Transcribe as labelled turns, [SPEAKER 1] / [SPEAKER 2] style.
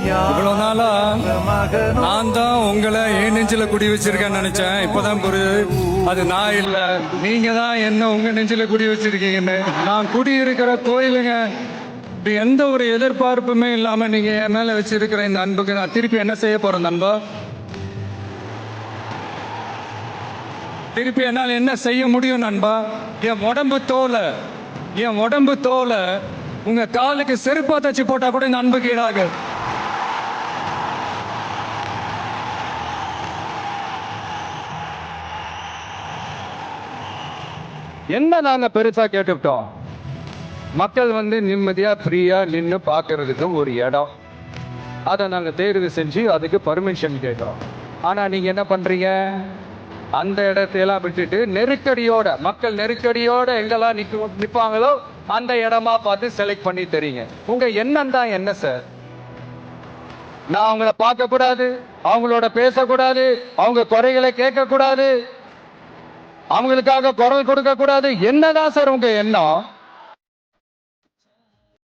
[SPEAKER 1] இவ்வளவு நாளா நான் தான் உங்களை என் நெஞ்சில குடி வச்சிருக்கேன்னு நினைச்சேன். இப்பதான் புரியுது அது நான் இல்ல, நீங்க தான் என்ன உங்க நெஞ்சில குடி வச்சிருக்கீங்கன்னு. நான் குடி இருக்கிற கோயிலுங்க. எந்த ஒரு எதிர்பார்ப்புமே இல்லாம நீங்க என் மேல வச்சிருக்கிற இந்த அன்புக்கு நான் திருப்பி என்ன செய்ய போறேன் நண்பா? திருப்பி என்னால் என்ன செய்ய முடியும் நண்பா? என் உடம்பு தோலை உங்க காலுக்கு செருப்பா தச்சு போட்டா கூட இந்த அன்புக்கு ஈடாக. என்ன நாங்க பெருசா கேட்டுவிட்டோம்? மக்கள் நிம்மதியா ஃப்ரீயா நின்று பார்க்கறதுக்கு ஒரு இடம், அதை நாங்க தேர்வு செஞ்சு அதுக்கு பர்மிஷன் கேட்டோம். ஆனா நீங்க என்ன பண்றீங்க? அந்த இடத்தையெல்லாம் விட்டுட்டு மக்கள் நெருக்கடியோட எங்கெல்லாம் நிற்பாங்களோ அந்த இடமா பார்த்து செலக்ட் பண்ணி தரீங்க. உங்க எண்ணம் தான் என்ன சார்? நான் அவங்கள பார்க்க கூடாது, அவங்களோட பேசக்கூடாது, அவங்க குறைகளை கேட்க கூடாது, அவங்களுக்காக குரல் கொடுக்க கூடாது, என்னதான் சார் உங்க எண்ணம்?